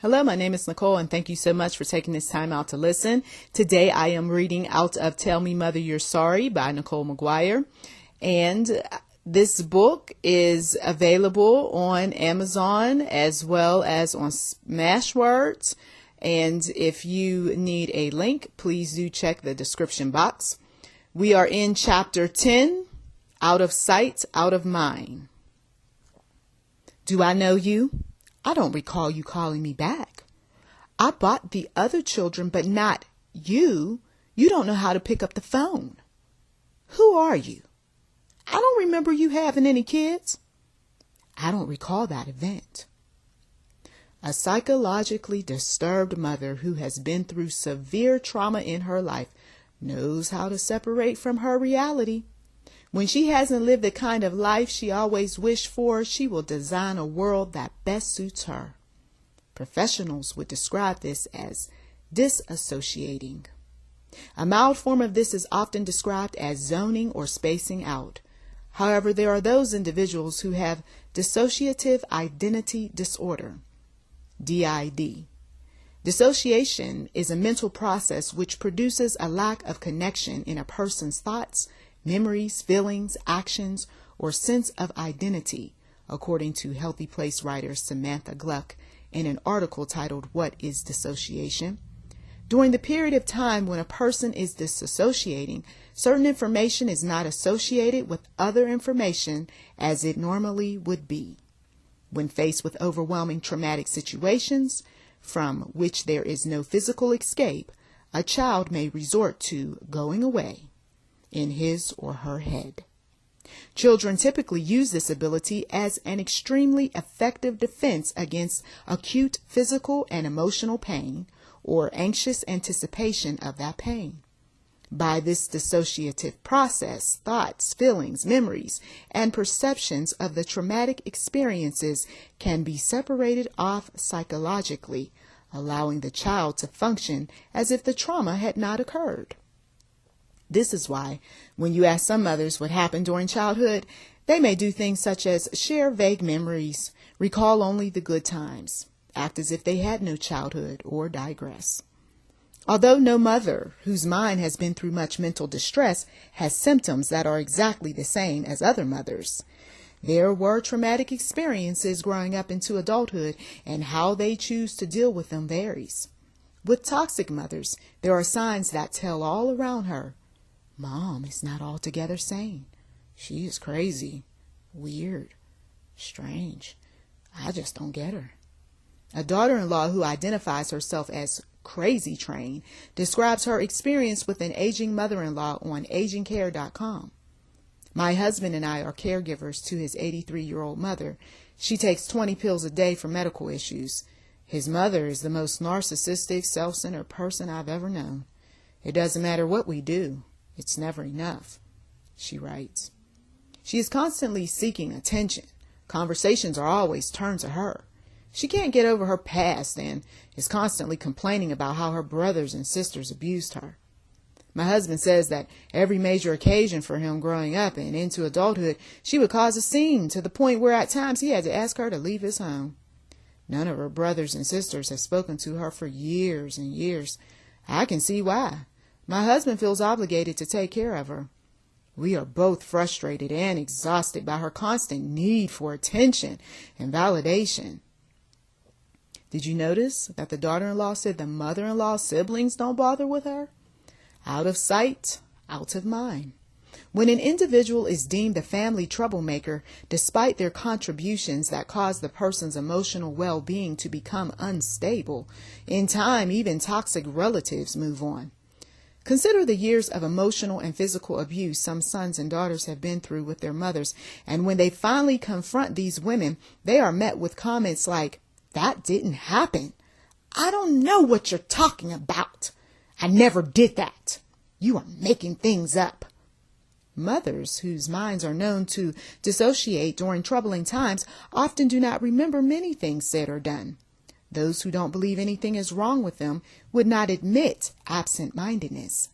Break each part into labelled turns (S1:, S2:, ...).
S1: Hello, my name is Nicole, and thank you so much for taking this time out to listen. Today I am reading out of Tell Me Mother You're Sorry by NichollMcGuire. And this book is available on Amazon as well as on Smashwords. And if you need a link, please do check the description box. We are in chapter 10, Out of Sight, Out of Mind. Do I know you? I don't recall you calling me back. I bought the other children, but not you. You don't know how to pick up the phone. Who are you? I don't remember you having any kids. I don't recall that event. A psychologically disturbed mother who has been through severe trauma in her life knows how to separate from her reality. When she hasn't lived the kind of life she always wished for, she will design a world that best suits her. Professionals would describe this as disassociating. A mild form of this is often described as zoning or spacing out. However, there are those individuals who have dissociative identity disorder, DID. Dissociation is a mental process which produces a lack of connection in a person's thoughts, memories, feelings, actions, or sense of identity, according to Healthy Place writer Samantha Gluck in an article titled What is Dissociation? During the period of time when a person is disassociating, certain information is not associated with other information as it normally would be. When faced with overwhelming traumatic situations from which there is no physical escape, a child may resort to going away in his or her head. Children typically use this ability as an extremely effective defense against acute physical and emotional pain or anxious anticipation of that pain. By this dissociative process, thoughts, feelings, memories, and perceptions of the traumatic experiences can be separated off psychologically, allowing the child to function as if the trauma had not occurred. This is why, when you ask some mothers what happened during childhood, they may do things such as share vague memories, recall only the good times, act as if they had no childhood, or digress. Although no mother whose mind has been through much mental distress has symptoms that are exactly the same as other mothers, there were traumatic experiences growing up into adulthood, and how they choose to deal with them varies. With toxic mothers, there are signs that tell all around her, Mom is not altogether sane. She is crazy, weird, strange. I just don't get her. A daughter-in-law who identifies herself as crazy train describes her experience with an aging mother-in-law on agingcare.com. My husband and I are caregivers to his 83-year-old mother. She takes 20 pills a day for medical issues. His mother is the most narcissistic, self-centered person I've ever known. It doesn't matter what we do. It's never enough, she writes. She is constantly seeking attention. Conversations are always turned to her. She can't get over her past and is constantly complaining about how her brothers and sisters abused her. My husband says that every major occasion for him growing up and into adulthood, she would cause a scene to the point where at times he had to ask her to leave his home. None of her brothers and sisters have spoken to her for years and years. I can see why. My husband feels obligated to take care of her. We are both frustrated and exhausted by her constant need for attention and validation. Did you notice that the daughter-in-law said the mother-in-law's siblings don't bother with her? Out of sight, out of mind. When an individual is deemed a family troublemaker, despite their contributions that cause the person's emotional well-being to become unstable, in time even toxic relatives move on. Consider the years of emotional and physical abuse some sons and daughters have been through with their mothers, and when they finally confront these women, they are met with comments like, "That didn't happen. I don't know what you're talking about. I never did that. You are making things up." Mothers whose minds are known to dissociate during troubling times often do not remember many things said or done. Those who don't believe anything is wrong with them would not admit absent-mindedness.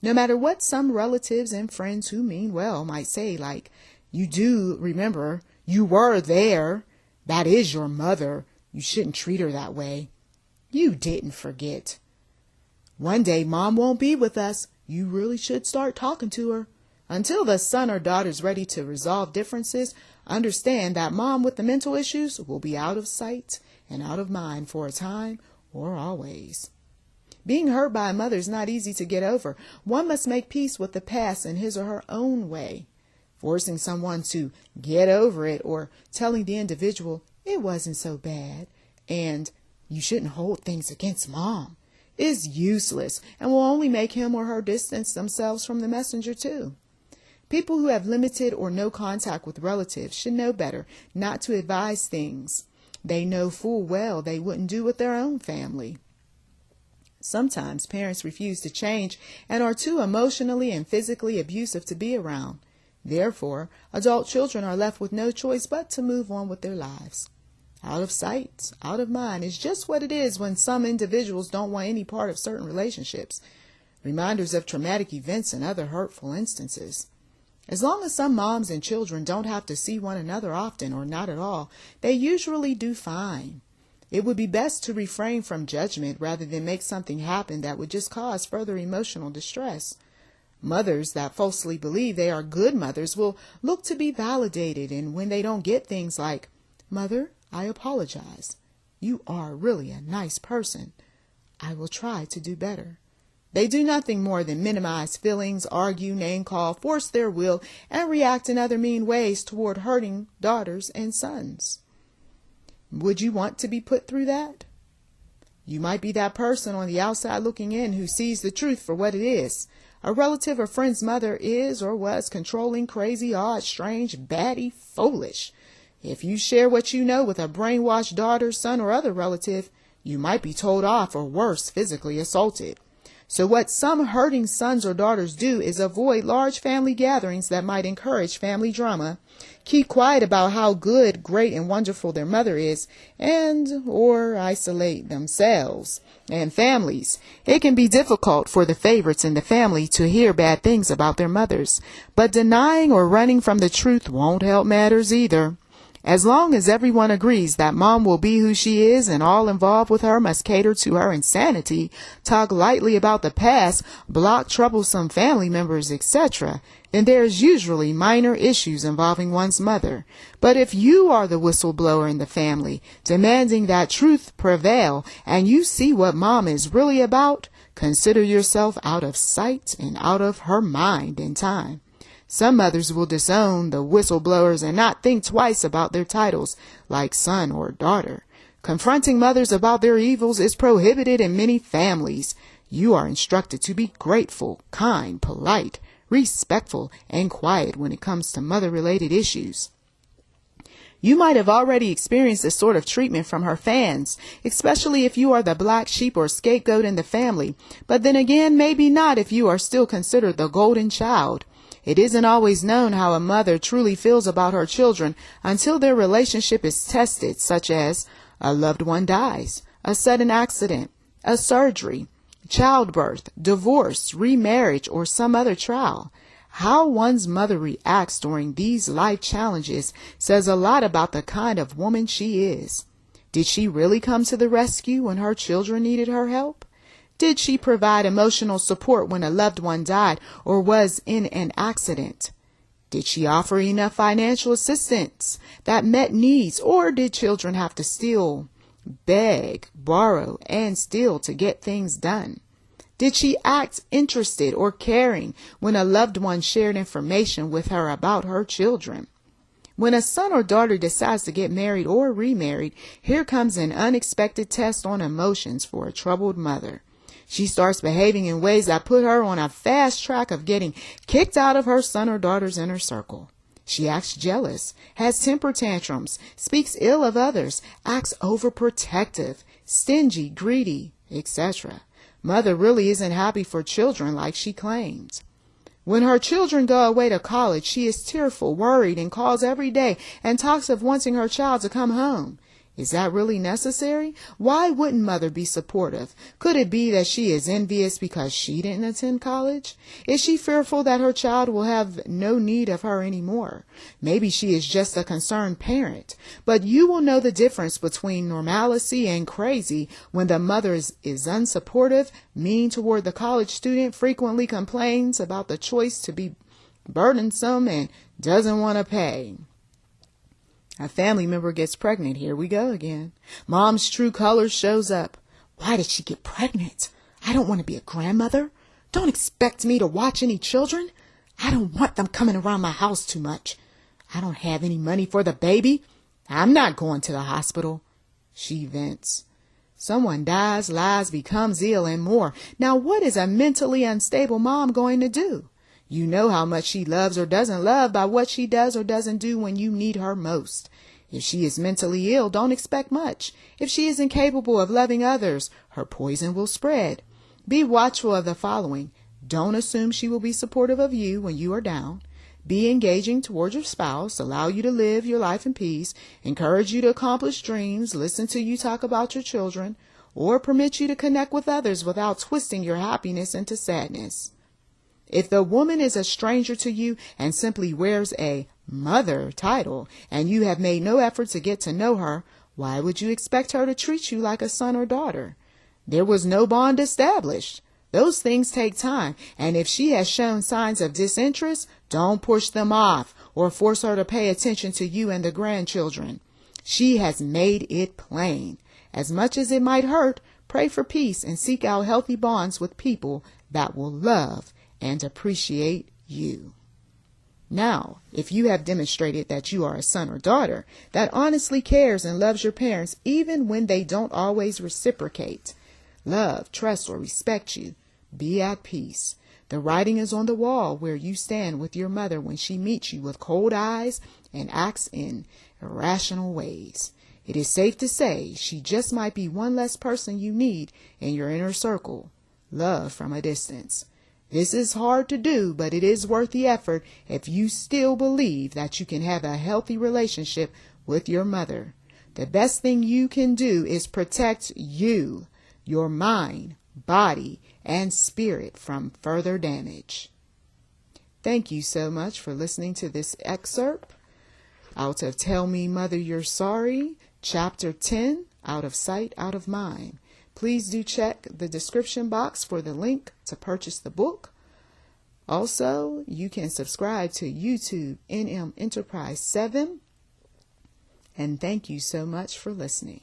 S1: No matter what some relatives and friends who mean well might say, like, "You do remember, you were there. That is your mother. You shouldn't treat her that way." You didn't forget. One day mom won't be with us. You really should start talking to her. Until the son or daughter's ready to resolve differences, understand that mom with the mental issues will be out of sight and out of mind for a time or always. Being hurt by a mother is not easy to get over. One must make peace with the past in his or her own way. Forcing someone to get over it or telling the individual it wasn't so bad and you shouldn't hold things against mom is useless and will only make him or her distance themselves from the messenger too. People who have limited or no contact with relatives should know better not to advise things they know full well they wouldn't do with their own family. Sometimes parents refuse to change and are too emotionally and physically abusive to be around. Therefore, adult children are left with no choice but to move on with their lives. Out of sight, out of mind is just what it is when some individuals don't want any part of certain relationships. Reminders of traumatic events and other hurtful instances. As long as some moms and children don't have to see one another often or not at all, they usually do fine. It would be best to refrain from judgment rather than make something happen that would just cause further emotional distress. Mothers that falsely believe they are good mothers will look to be validated, and when they don't get things like, "Mother, I apologize. You are really a nice person. I will try to do better," they do nothing more than minimize feelings, argue, name call, force their will, and react in other mean ways toward hurting daughters and sons. Would you want to be put through that? You might be that person on the outside looking in who sees the truth for what it is. A relative or friend's mother is or was controlling, crazy, odd, strange, batty, foolish. If you share what you know with a brainwashed daughter, son, or other relative, you might be told off or worse, physically assaulted. So what some hurting sons or daughters do is avoid large family gatherings that might encourage family drama, keep quiet about how good, great, and wonderful their mother is, and or isolate themselves and families. It can be difficult for the favorites in the family to hear bad things about their mothers, but denying or running from the truth won't help matters either. As long as everyone agrees that mom will be who she is and all involved with her must cater to her insanity, talk lightly about the past, block troublesome family members, etc., then there is usually minor issues involving one's mother. But if you are the whistleblower in the family, demanding that truth prevail, and you see what mom is really about, consider yourself out of sight and out of her mind in time. Some mothers will disown the whistleblowers and not think twice about their titles, like son or daughter. Confronting mothers about their evils is prohibited in many families. You are instructed to be grateful, kind, polite, respectful, and quiet when it comes to mother-related issues. You might have already experienced this sort of treatment from her fans, especially if you are the black sheep or scapegoat in the family, but then again, maybe not if you are still considered the golden child. It isn't always known how a mother truly feels about her children until their relationship is tested, such as a loved one dies, a sudden accident, a surgery, childbirth, divorce, remarriage, or some other trial. How one's mother reacts during these life challenges says a lot about the kind of woman she is. Did she really come to the rescue when her children needed her help? Did she provide emotional support when a loved one died or was in an accident? Did she offer enough financial assistance that met needs, or did children have to steal, beg, borrow, and steal to get things done? Did she act interested or caring when a loved one shared information with her about her children? When a son or daughter decides to get married or remarried, here comes an unexpected test on emotions for a troubled mother. She starts behaving in ways that put her on a fast track of getting kicked out of her son or daughter's inner circle. She acts jealous, has temper tantrums, speaks ill of others, acts overprotective, stingy, greedy, etc. Mother really isn't happy for children like she claims. When her children go away to college, she is tearful, worried, and calls every day and talks of wanting her child to come home. Is that really necessary? Why wouldn't mother be supportive? Could it be that she is envious because she didn't attend college? Is she fearful that her child will have no need of her anymore? Maybe she is just a concerned parent. But you will know the difference between normalcy and crazy when the mother is unsupportive, mean toward the college student, frequently complains about the choice to be burdensome, and doesn't want to pay. A family member gets pregnant. Here we go again. Mom's true colors shows up. Why did she get pregnant? I don't want to be a grandmother. Don't expect me to watch any children. I don't want them coming around my house too much. I don't have any money for the baby. I'm not going to the hospital. She vents. Someone dies, lies, becomes ill, and more. Now, what is a mentally unstable mom going to do? You know how much she loves or doesn't love by what she does or doesn't do when you need her most. If she is mentally ill, don't expect much. If she is incapable of loving others, her poison will spread. Be watchful of the following. Don't assume she will be supportive of you when you are down. Be engaging toward your spouse, allow you to live your life in peace, encourage you to accomplish dreams, listen to you talk about your children, or permit you to connect with others without twisting your happiness into sadness. If the woman is a stranger to you and simply wears a mother title, and you have made no effort to get to know her, why would you expect her to treat you like a son or daughter? There was no bond established. Those things take time, and if she has shown signs of disinterest, don't push them off or force her to pay attention to you and the grandchildren. She has made it plain. As much as it might hurt, pray for peace and seek out healthy bonds with people that will love and appreciate you. Now, if you have demonstrated that you are a son or daughter that honestly cares and loves your parents even when they don't always reciprocate, love, trust, or respect you, be at peace. The writing is on the wall where you stand with your mother when she meets you with cold eyes and acts in irrational ways. It is safe to say she just might be one less person you need in your inner circle. Love from a distance. This is hard to do, but it is worth the effort if you still believe that you can have a healthy relationship with your mother. The best thing you can do is protect you, your mind, body, and spirit from further damage. Thank you so much for listening to this excerpt out of Tell Me Mother You're Sorry, Chapter 10, Out of Sight, Out of Mind. Please do check the description box for the link to purchase the book. Also, you can subscribe to YouTube NM Enterprise 7. And thank you so much for listening.